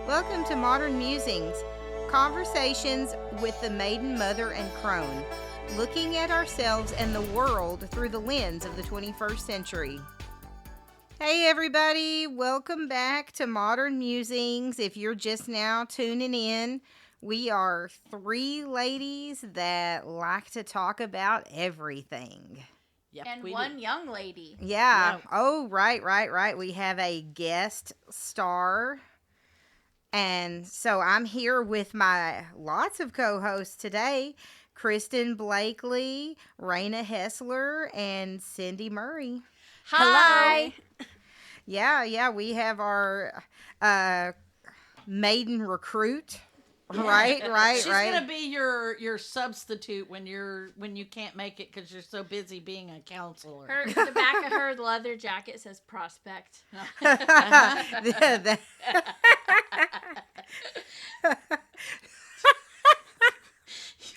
Welcome to Modern Musings, conversations with the maiden, mother, and crone, looking at ourselves and the world through the lens of the 21st century. Hey everybody, welcome back to Modern Musings. If you're just now tuning in, we are three ladies that like to talk about everything. Yep, and one young lady. Yeah. Yep. Oh, right. We have a guest star. And so I'm here with my lots of co-hosts today, Kristen Blakely, Raina Hessler, and Cindy Murray. Hi. Yeah, we have our maiden recruit. Right. She's gonna be your substitute when you can't make it because you're so busy being a counselor. The back of her leather jacket says prospect.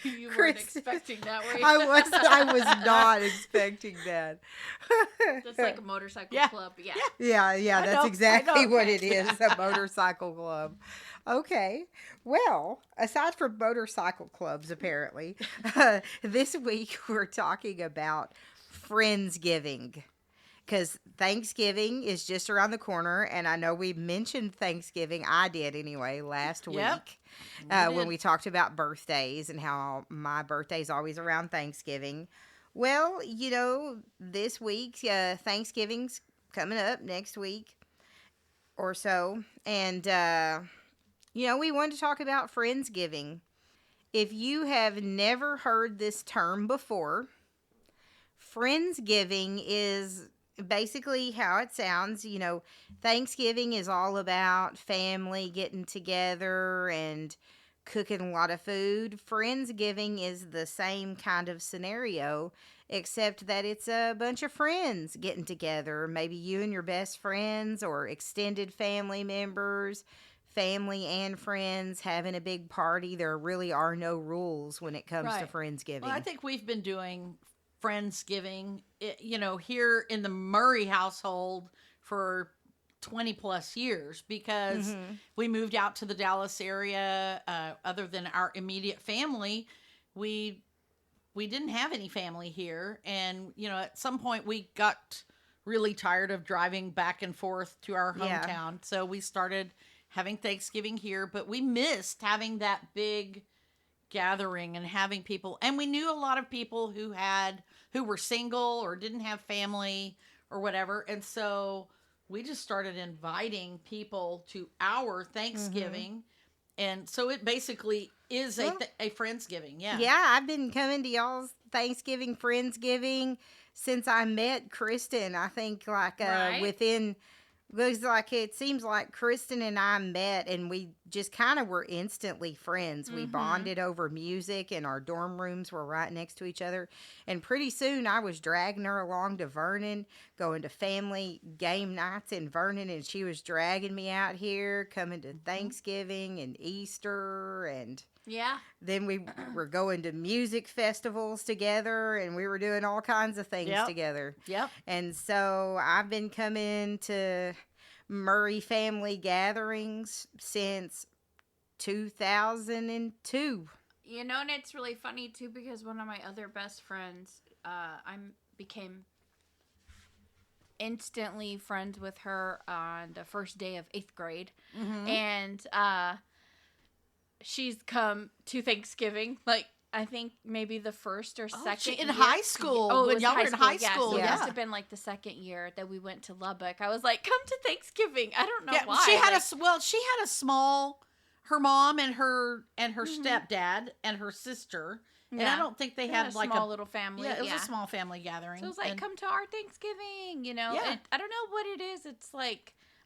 You weren't expecting that, were you? I was not expecting that. That's like a motorcycle club. Yeah. Yeah, I that's know, exactly I know. what it is, a motorcycle club. Okay, well, aside from motorcycle clubs, apparently, this week we're talking about Friendsgiving. Because Thanksgiving is just around the corner, and I know we mentioned Thanksgiving. I did anyway last week when we talked about birthdays and how my birthday's always around Thanksgiving. Well, this week Thanksgiving's coming up next week or so, and we wanted to talk about Friendsgiving. If you have never heard this term before, Friendsgiving is basically how it sounds. Thanksgiving is all about family getting together and cooking a lot of food. Friendsgiving is the same kind of scenario, except that it's a bunch of friends getting together. Maybe you and your best friends or extended family members, family and friends having a big party. There really are no rules when it comes to Friendsgiving. Well, I think we've been doing Friendsgiving, here in the Murray household for 20 plus years because we moved out to the Dallas area. Other than our immediate family, we didn't have any family here. And, at some point we got really tired of driving back and forth to our hometown. Yeah. So we started having Thanksgiving here, but we missed having that big gathering and having people, and we knew a lot of people who were single or didn't have family or whatever, and so we just started inviting people to our Thanksgiving, and so it basically is a Friendsgiving. I've been coming to y'all's Thanksgiving, Friendsgiving since I met Kristen. I think within. Because it seems like Kristen and I met and we just kind of were instantly friends. We bonded over music and our dorm rooms were right next to each other. And pretty soon I was dragging her along to Vernon, going to family game nights in Vernon. And she was dragging me out here, coming to Thanksgiving and Easter. And then we were going to music festivals together and we were doing all kinds of things together. Yep. And so I've been coming to Murray family gatherings since 2002. And it's really funny too because one of my other best friends, I became instantly friends with her on the first day of 8th grade. And she's come to Thanksgiving, I think maybe the first or second in year. high school. Oh, when y'all were in high school. So it Yeah. must have been the second year that we went to Lubbock. I was like, come to Thanksgiving. I don't know why. She had a small, her mom and her stepdad and her sister. And I don't think they had a small little family. Yeah, it was a small family gathering. So it was come to our Thanksgiving, And I don't know what it is. It's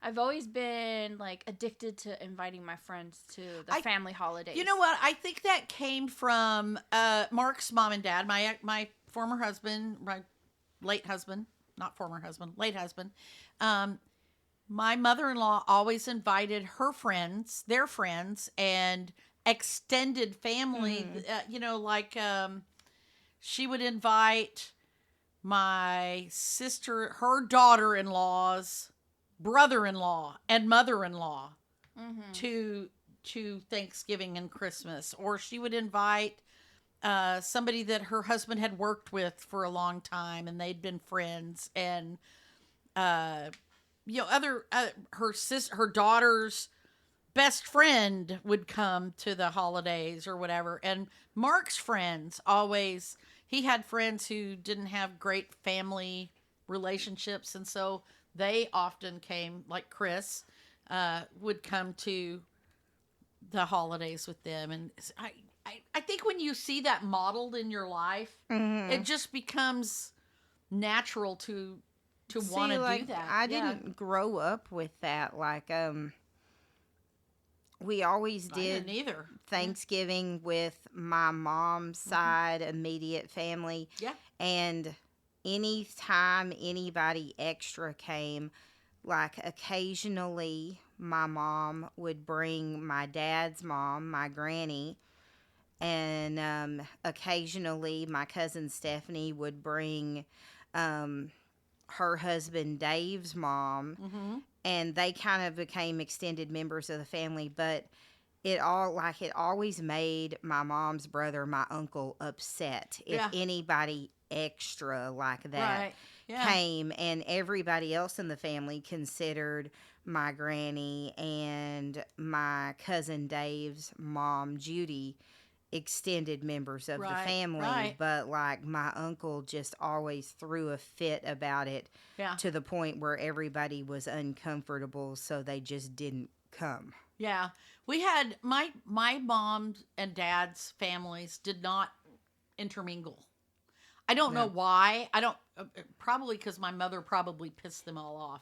I've always been addicted to inviting my friends to the family holidays. You know what? I think that came from Mark's mom and dad. My former husband, my late husband, not former husband, late husband. My mother-in-law always invited her friends, their friends, and extended family. She would invite my sister, her daughter-in-law's brother-in-law and mother-in-law to Thanksgiving and Christmas, or she would invite somebody that her husband had worked with for a long time, and they'd been friends, and her daughter's best friend would come to the holidays or whatever. And Mark's friends always, he had friends who didn't have great family relationships, and so they often came, like Chris would come to the holidays with them. And I think when you see that modeled in your life, it just becomes natural to want to do that. I didn't grow up with that. Like, we always did either. Thanksgiving with my mom's side, immediate family. Yeah. And anytime anybody extra came, like occasionally my mom would bring my dad's mom, my granny, and occasionally my cousin Stephanie would bring her husband Dave's mom, and they kind of became extended members of the family. But it always made my mom's brother, my uncle, upset if anybody extra like that came, and everybody else in the family considered my granny and my cousin Dave's mom, Judy, extended members of the family. But like my uncle just always threw a fit about it to the point where everybody was uncomfortable, so they just didn't come. Yeah. We had my mom and dad's families did not intermingle. I don't know why. I don't, probably because my mother probably pissed them all off.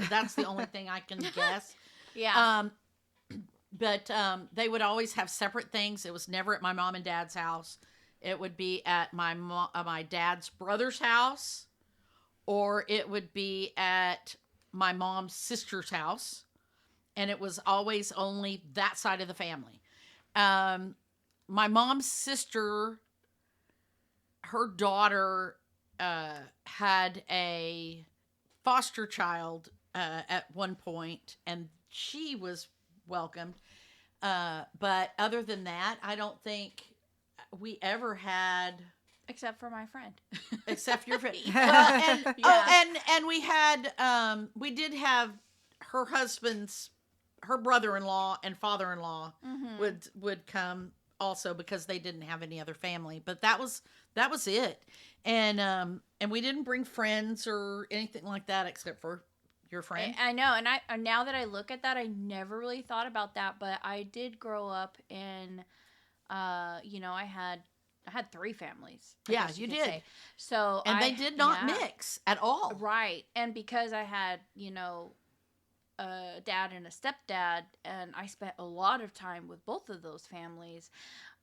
That's the only thing I can guess. Yeah. But they would always have separate things. It was never at my mom and dad's house. It would be at my dad's brother's house, or it would be at my mom's sister's house. And it was always only that side of the family. My mom's sister, her daughter had a foster child at one point, and she was welcomed. But other than that, I don't think we ever had... Except for my friend. Except your friend. Well, and we had, we did have her husband's, her brother-in-law and father-in-law would come also, because they didn't have any other family. But that was it. And we didn't bring friends or anything like that except for your friend. I know, and now that I look at that, I never really thought about that, but I did grow up in, I had 3 families. Yeah, you did. Say. So they did not mix at all. Right, and because I had, a dad and a stepdad, and I spent a lot of time with both of those families.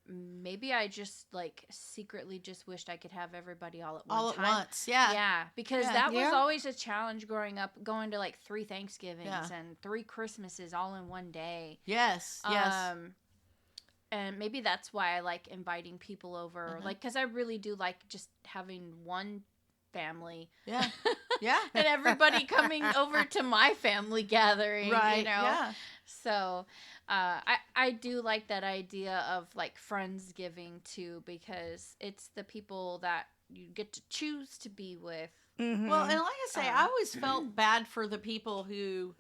Maybe I just secretly just wished I could have everybody all at one time. All at once, yeah. Yeah, because that was always a challenge growing up, going to 3 Thanksgivings and 3 Christmases all in one day. Yes. And maybe that's why I like inviting people over, because I really do like just having one family. Yeah. Yeah. And everybody coming over to my family gathering, right. Yeah. So I do like that idea of Friendsgiving too, because it's the people that you get to choose to be with. Mm-hmm. Well, and like I say, I always felt bad for the people who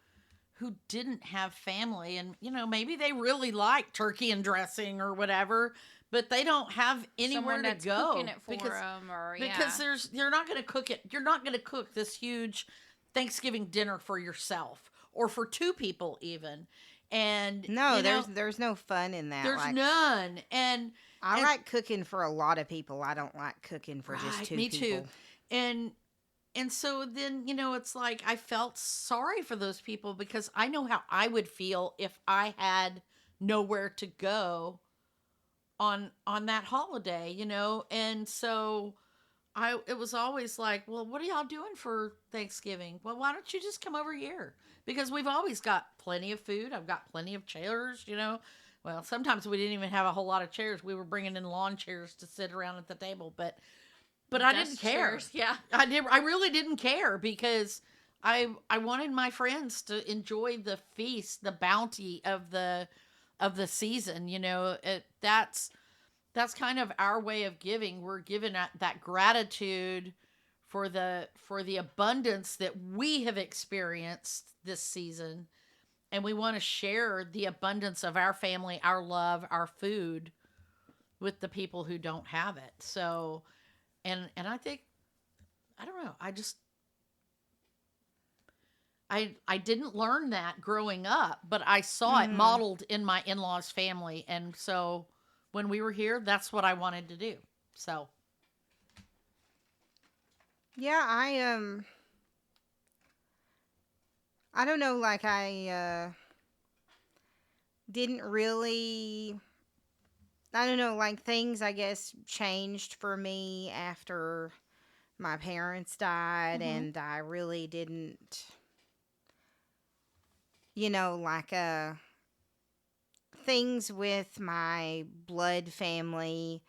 didn't have family, and maybe they really like turkey and dressing or whatever, but they don't have anywhere to go cooking it for them, because you're not going to cook it. You're not going to cook this huge Thanksgiving dinner for yourself or for 2 people even. And no, there's no fun in that. There's none. And I like cooking for a lot of people. I don't like cooking for just 2 people. Me too. And so then, it's like I felt sorry for those people, because I know how I would feel if I had nowhere to go on that holiday, And so it was always like, well, what are y'all doing for Thanksgiving? Well, why don't you just come over here? Because we've always got plenty of food. I've got plenty of chairs, Well, sometimes we didn't even have a whole lot of chairs. We were bringing in lawn chairs to sit around at the table, but I didn't care. Chairs, yeah. I really didn't care, because I wanted my friends to enjoy the feast, the bounty of the season. That's kind of our way of giving. We're giving that gratitude for the abundance that we have experienced this season, and we want to share the abundance of our family, our love, our food with the people who don't have it. So, and I think, I don't know, I didn't learn that growing up, but I saw it modeled in my in-laws' family, and so when we were here, that's what I wanted to do. So, Yeah, I don't know, like didn't really, I don't know, like things I guess changed for me after my parents died, and I really didn't, like things with my blood family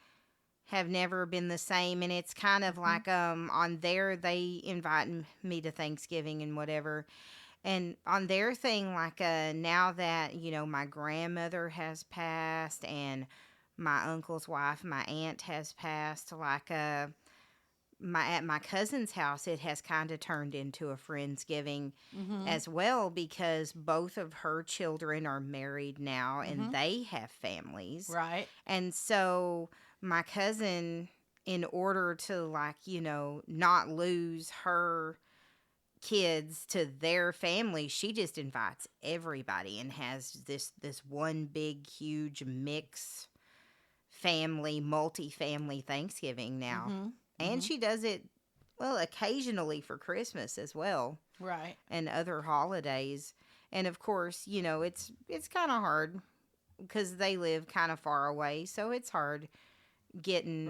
have never been the same, and it's kind of like on there they invite me to Thanksgiving and whatever, and on their thing, like now that my grandmother has passed and my uncle's wife, my aunt has passed, like at my cousin's house, it has kind of turned into a Friendsgiving as well, because both of her children are married now and they have families. right. And so my cousin, in order to not lose her kids to their family, she just invites everybody and has this one big huge mix family, multi-family Thanksgiving now. And she does it, well, occasionally for Christmas as well. Right. And other holidays. And of course, it's kind of hard because they live kind of far away. So it's hard getting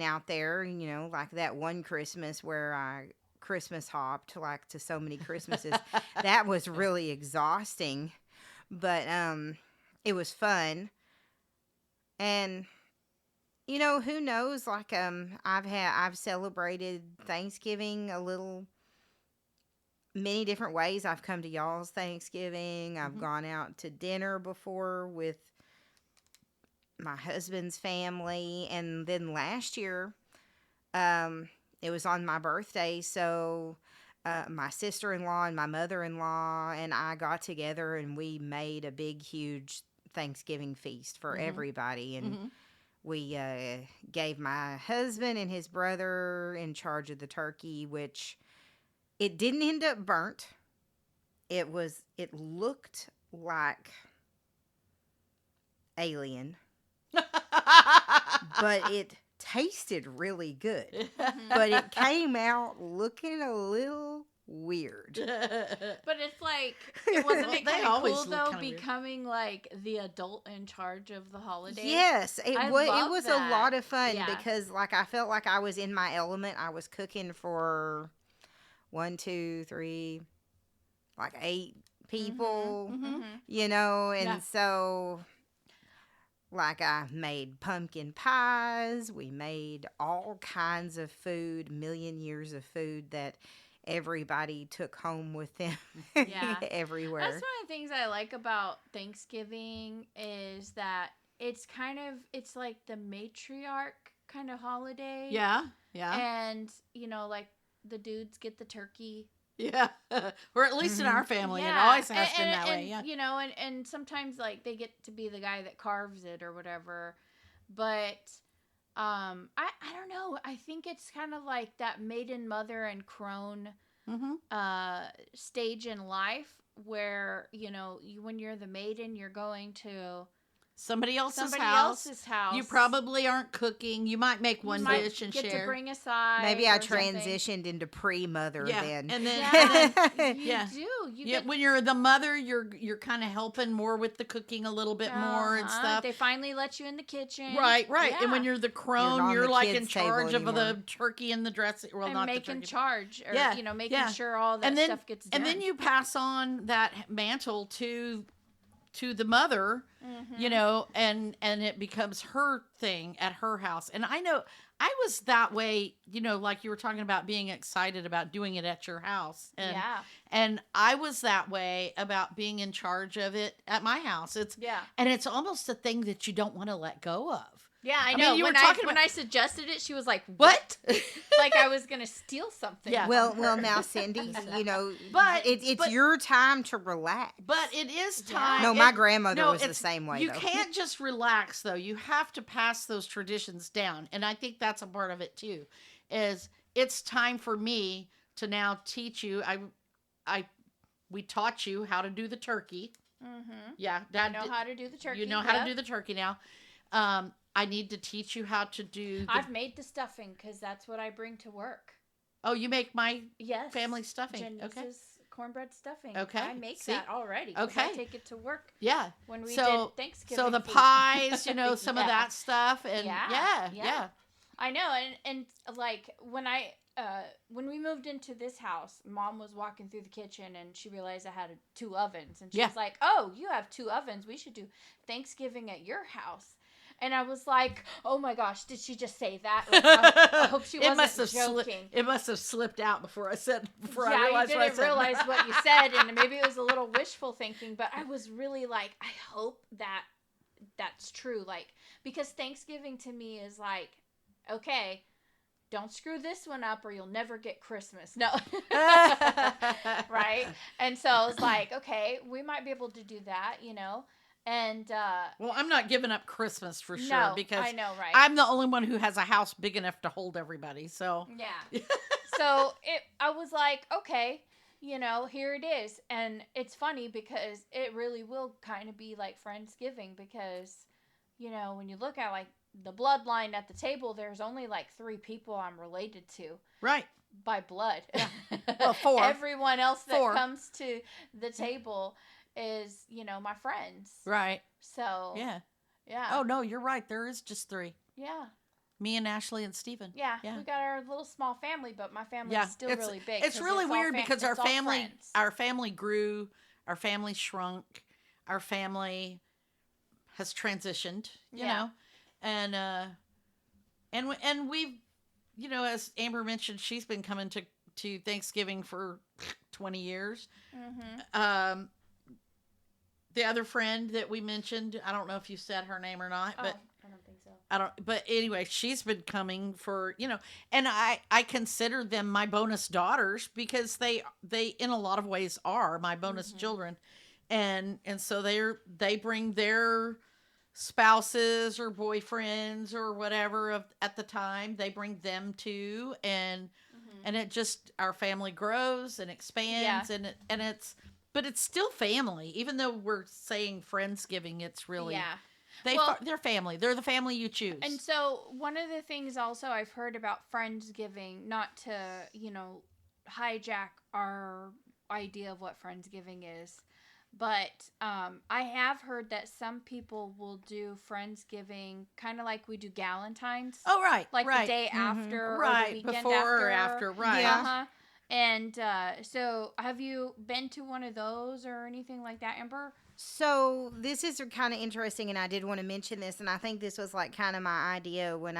out there, like that one Christmas where I Christmas hopped like to so many Christmases. That was really exhausting. But it was fun. And who knows? Like, I've celebrated Thanksgiving many different ways. I've come to y'all's Thanksgiving. I've gone out to dinner before with my husband's family, and then last year, it was on my birthday, so my sister-in-law and my mother-in-law and I got together and we made a big, huge Thanksgiving feast for everybody, and we gave my husband and his brother in charge of the turkey, which it didn't end up burnt. It looked like alien, but it tasted really good. But it came out looking a little weird. But it's like, wasn't it They kind of always cool look though, kinda weird. becoming like the adult in charge of the holiday? Yes, it love was that. a lot of fun Yeah. because like I felt like I was in my element. I was cooking for 1, 2, 3, like 8 people, and Yeah. so like I made pumpkin pies. We made all kinds of food, million years of food that everybody took home with them Yeah. everywhere. That's one of the things I like about Thanksgiving is that it's like the matriarch kind of holiday. Yeah. Yeah. And, like the dudes get the turkey. Yeah. Or at least in our family, it Yeah. always has been that way. And, Yeah. and sometimes like they get to be the guy that carves it or whatever. But I don't know. I think it's kind of like that maiden, mother, and crone stage in life where, when you're the maiden, you're going to Somebody else's else's house. You probably aren't cooking. You might make one You might dish and get share. to bring a side. Maybe I or something. transitioned into pre-mother Yeah. then. And then, Yeah, you Yeah. do. You yeah, get when you're the mother, you're kind of helping more with the cooking a little bit more and stuff. They finally let you in the kitchen. Right. And when Yeah. you're the You're crone, not on you're the like in kids' table charge of anymore. the turkey and the dressing. Well, And not the making turkey. charge, or Yeah, making yeah. sure all that And then- stuff gets done. And then you pass on that mantle to the mother, Mm-hmm. and it becomes her thing at her house. And I I was that way, like you were talking about being excited about doing it at your house. And, Yeah. And I was that way about being in charge of it at my house. And it's almost a thing that you don't want to let go of. Yeah, I know. you were when talking when about- I suggested it, she was like, What? Like I was gonna steal something. Yeah. Well, from her. now, Cindy, But- it's but- your time to relax. But it is Yeah. time. No, my grandmother no, was the it's- same way, You though. can't just relax, though. You have to pass those traditions down. And I think that's a part of it, too, is it's time for me to now teach you. We taught you how to do the turkey. Mhm. Yeah. I know how to do the turkey. You know how to do the turkey now. I need to teach you how to do. I've made the stuffing because that's what I bring to work. Oh, you make my Yes. family stuffing. Janice's Okay. cornbred stuffing. Okay. I make See? that already. 'Cause I Okay. take it to work Yeah. when we So- did Thanksgiving. So the food. pies, some of Yeah. that stuff, and Yeah. yeah. I know, and like when we moved into this house, Mom was walking through the kitchen and she realized I had 2 ovens, and she Yeah. was like, "Oh, you have 2 ovens. We should do Thanksgiving at your house." And I was like, "Oh my gosh, did she just say that?" Like, I hope she wasn't joking. It must have slipped out before I Yeah, you realized what I didn't said. realize what you said, and maybe it was a little wishful thinking, but I was really like, I hope that that's true, like, because Thanksgiving to me is like, okay, don't screw this one up or you'll never get Christmas. No. Right? And so I was like, okay, we might be able to do that, and Well, I'm not giving up Christmas for sure no, because I know, right? I'm the only one who has a house big enough to hold everybody. So Yeah. So I was like, okay, here it is. And it's funny because it really will kind of be like Friendsgiving because, when you look at like the bloodline at the table, there's only like 3 people I'm related to right. by blood. Yeah. Well, 4. Everyone else that 4. comes to the table is, my friends. Right. So, Yeah. yeah. Oh no, you're right. There is just 3. Yeah. Me and Ashley and Steven. Yeah, Yeah. we got our little small family, but my family Yeah, is still really big. It's 'cause really all weird because it's all friends. our family grew, our family shrunk, our family has transitioned, you Yeah. know, and we've, as Amber mentioned, she's been coming to Thanksgiving for 20 years. Mhm. The other friend that we mentioned, I don't know if you said her name or not, but I don't think so. but anyway, she's been coming for, and I consider them my bonus daughters because they in a lot of ways are my bonus Mhm. children. And so they bring their spouses or boyfriends or whatever at the time, they bring them too. And it just, our family grows and expands but it's still family, even though we're saying Friendsgiving, it's really, Yeah. they're family. They're the family you choose. And so one of the things also I've heard about Friendsgiving, not to, hijack our idea of what Friendsgiving is, but I have heard that some people will do Friendsgiving kind of like we do Galentine's. Oh, right. Like right. the day after or Right, the weekend before or after. after, right. Yeah. Uh-huh. And so have you been to one of those or anything like that, Amber? So this is kind of interesting, and I did want to mention this, and I think this was like kind of my idea when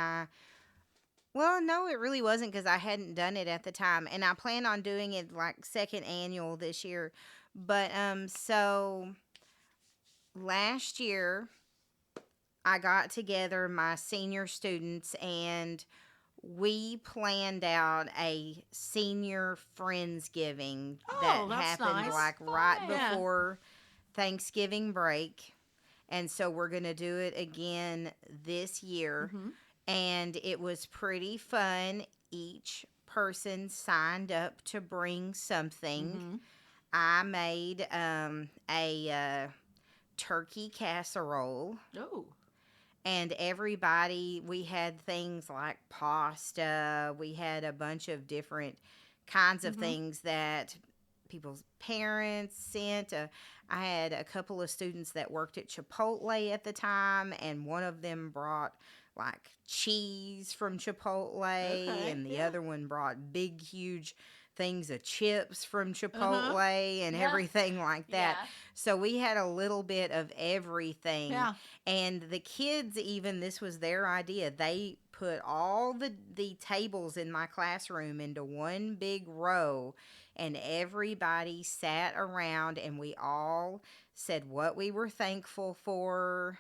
well, no, it really wasn't because I hadn't done it at the time, and I plan on doing it like second annual this year. But so last year I got together my senior students and we planned out a senior Friendsgiving that that's happened nice. like right Fun. Yeah. before Thanksgiving break. And so we're going to do it again this year. Mhm. And it was pretty fun. Each person signed up to bring something. Mhm. I made a turkey casserole. Oh. And everybody, we had things like pasta. We had a bunch of different kinds of Mhm. things that people's parents sent. I had a couple of students that worked at Chipotle at the time, and one of them brought like cheese from Chipotle, Okay, and the yeah. other one brought big, huge things of chips from Chipotle and Yeah. everything like that. Yeah. So we had a little bit of everything. Yeah. And the kids, even, this was their idea. They put all the tables in my classroom into one big row, and everybody sat around and we all said what we were thankful for,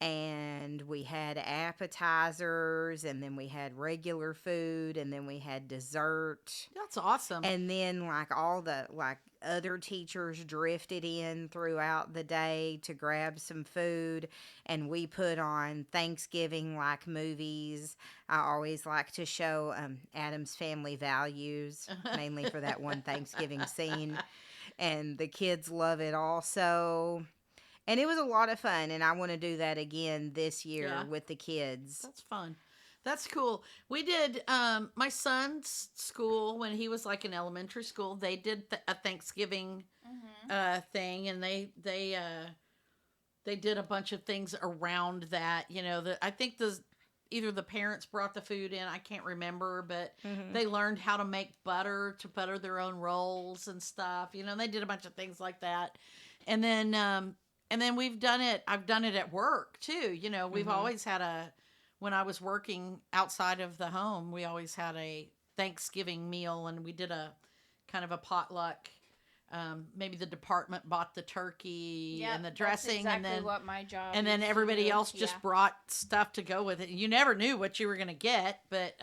and we had appetizers, and then we had regular food, and then we had dessert. That's awesome. And then all the other teachers drifted in throughout the day to grab some food, and we put on Thanksgiving movies. I always like to show Adam's Family Values, mainly for that one Thanksgiving scene, and the kids love it also. And it was a lot of fun, and I want to do that again this year with the kids. That's fun. That's cool. We did my son's school when he was in elementary school. They did a Thanksgiving thing, and they did a bunch of things around that. I think either the parents brought the food in. I can't remember, but they learned how to make butter to butter their own rolls and stuff. They did a bunch of things like that, and then we've done it. I've done it at work too. We've always had when I was working outside of the home, we always had a Thanksgiving meal, and we did a kind of a potluck. Maybe the department bought the turkey and the dressing, that's exactly and then what my job. And then used to everybody do. else just brought stuff to go with it. You never knew what you were going to get, but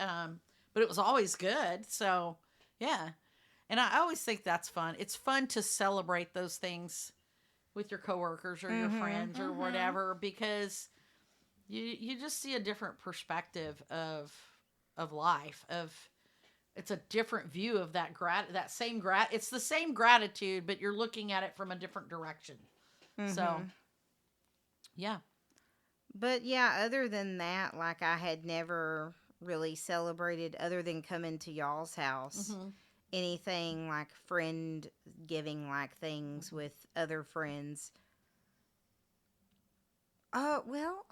it was always good. So yeah, and I always think that's fun. It's fun to celebrate those things with your coworkers or your friends or whatever, because you just see a different perspective of life. It's a different view of that same it's the same gratitude, but you're looking at it from a different direction. So yeah. But yeah, other than that, I had never really celebrated, other than coming to y'all's house, anything friend giving things with other friends. Well,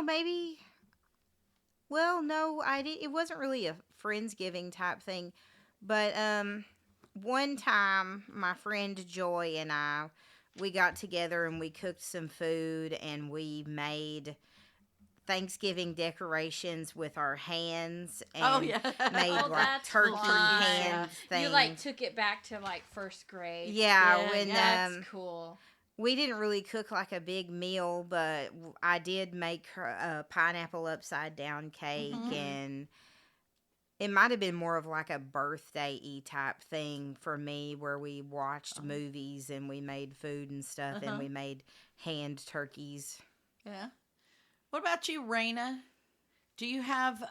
maybe. Well, no, I did. It wasn't really a Friendsgiving type thing, but one time my friend Joy and we got together and we cooked some food, and we made Thanksgiving decorations with our hands, and made turkey hands things. You took it back to first grade. Yeah, that's cool. We didn't really cook a big meal, but I did make a pineapple upside down cake, and it might have been more of a birthday-y type thing for me, where we watched movies and we made food and stuff, and we made hand turkeys. Yeah. What about you, Raina? Do you have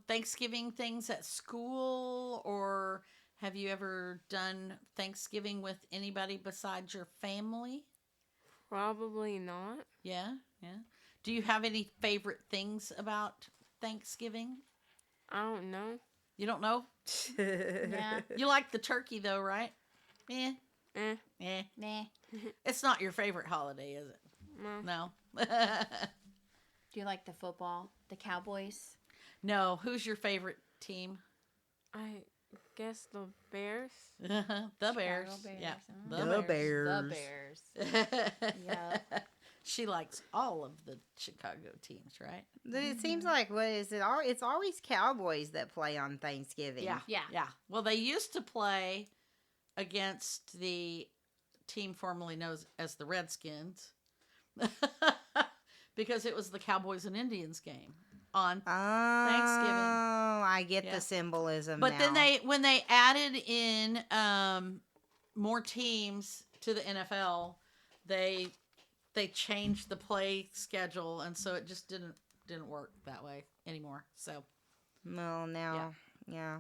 Thanksgiving things at school, or have you ever done Thanksgiving with anybody besides your family? Probably not. Yeah, yeah. Do you have any favorite things about Thanksgiving? I don't know. You don't know? Yeah. You like the turkey, though, right? Yeah. Eh. Nah. It's not your favorite holiday, is it? No. No. Do you like the football? The Cowboys? No. Who's your favorite team? I guess the Bears. The Bears. Bears. Yeah. The Bears. The Bears. Yeah. She likes all of the Chicago teams, right? It seems what is it? It's always Cowboys that play on Thanksgiving. Yeah. Well, they used to play against the team formerly known as the Redskins because it was the Cowboys and Indians game on Thanksgiving. Oh, I get the symbolism But now. then when they added in more teams to the NFL, they changed the play schedule, and so it just didn't work that way anymore. So, well, now, yeah.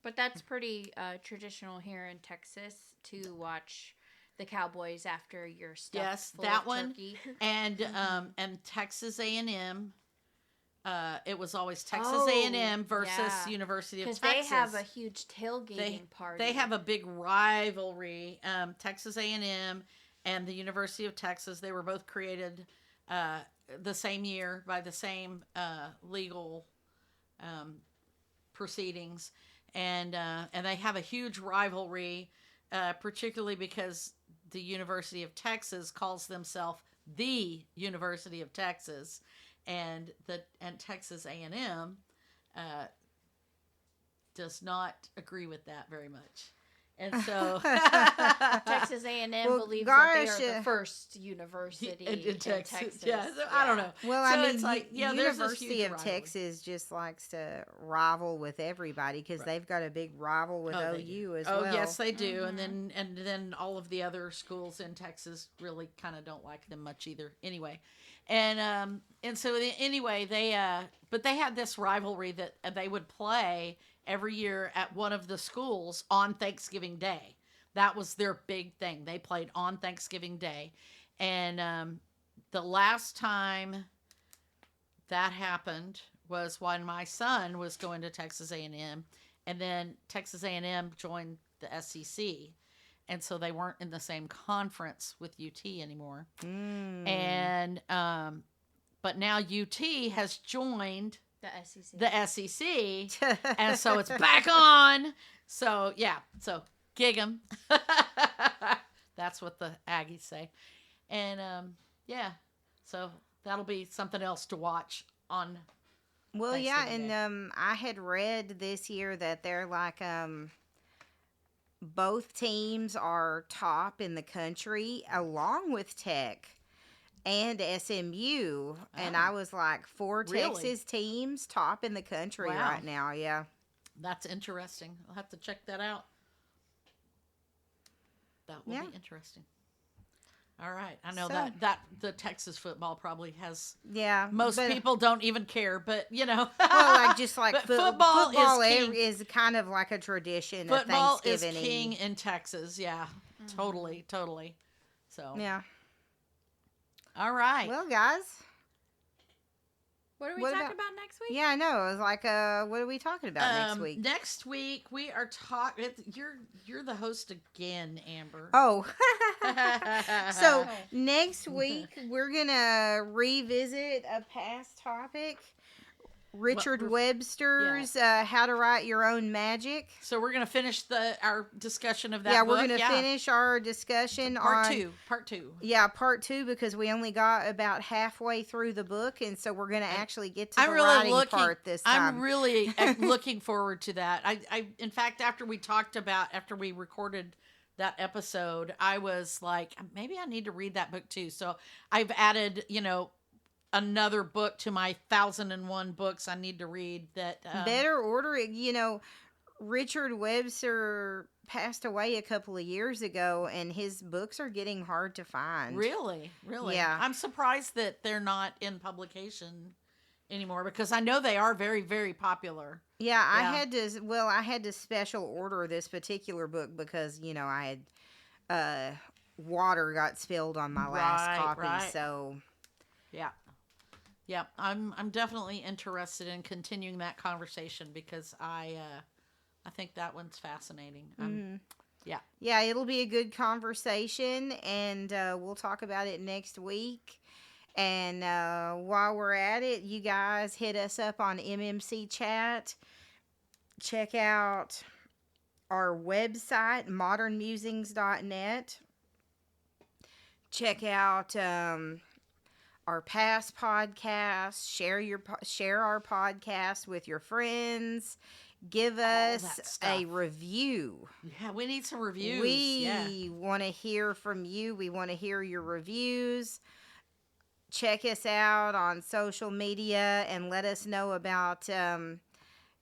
But that's pretty traditional here in Texas to watch the Cowboys after you're stuffed full that of one, turkey. and Texas A&M. It was always Texas A&M versus University of Texas. Because they have a huge tailgating party. They have a big rivalry. Texas A&M and the University of Texas. They were both created the same year by the same legal proceedings, and they have a huge rivalry, particularly because the University of Texas calls themselves the University of Texas, and Texas A&M does not agree with that very much. And so Texas A&M Well, believes gosh, that they are the first university in Texas. Texas. Yeah, so I don't know. Well, So I mean, it's like, yeah, there's this University huge of rivalry. Texas just likes to rival with everybody because Right. they've got a big rival with Oh, they do. OU as Oh, well. yes, they do. And then all of the other schools in Texas really kind of don't like them much either. Anyway, and so anyway, but they had this rivalry that they would play every year at one of the schools on Thanksgiving Day. That was their big thing. They played on Thanksgiving Day, and the last time that happened was when my son was going to Texas A&M, and then Texas A&M joined the SEC, and so they weren't in the same conference with UT anymore. And but now UT has joined The SEC. the SEC, and so it's back on. So yeah, so gig 'em. That's what the Aggies say, and yeah, so that'll be something else to watch on. Well, yeah, Thanksgiving and Day. I had read this year that they're like both teams are top in the country along with Tech and SMU, and Oh. I was like, 4 Really? Texas teams top in the country Wow. right now. Yeah. That's interesting. I'll have to check that out. That will Yeah. be interesting. All right, I know So- that the Texas football probably has Yeah. most but- people don't even care, but you know, Well, like just like But football football is king. is kind of like a tradition football of is Thanksgiving. king in Texas. Yeah, totally. So, Yeah. all right. Well, guys. What are we What talking about- about next week? Yeah, I know. I was like, what are we talking about next week? Next week we are talking. You're the host again, Amber. Oh. So Oh. next week we're gonna revisit a past topic. Richard Webster's How to Write Your Own Magic. So we're gonna finish our discussion of that. Yeah, book. we're gonna finish our discussion part on two. Part two. Yeah, part 2 because we only got about halfway through the book, and so we're gonna actually get to I'm the really writing looking. part this time. I'm really looking forward to that. In fact, after we recorded that episode, I was like, maybe I need to read that book too. So I've added, another book to my 1001 books I need to read. That Better order it. Richard Webster passed away a couple of years ago, and his books are getting hard to find. Really. Yeah. I'm surprised that they're not in publication anymore because I know they are very, very popular. Yeah, I Yeah. had to special order this particular book because, I had water got spilled on my last copy, right. so Yeah, I'm definitely interested in continuing that conversation because I think that one's fascinating. yeah, it'll be a good conversation, and we'll talk about it next week. And while we're at it, you guys hit us up on MMC Chat. Check out our website, modernmusings.net. Check out our past podcasts. Share our podcast with your friends. Give that us stuff. a review. Yeah, we need some reviews. We want to hear from you. We want to hear your reviews. Check us out on social media and let us know about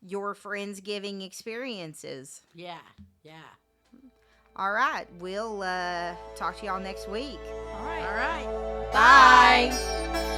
your Friendsgiving experiences. Yeah. All right. We'll talk to y'all next week. All right. All right. Bye.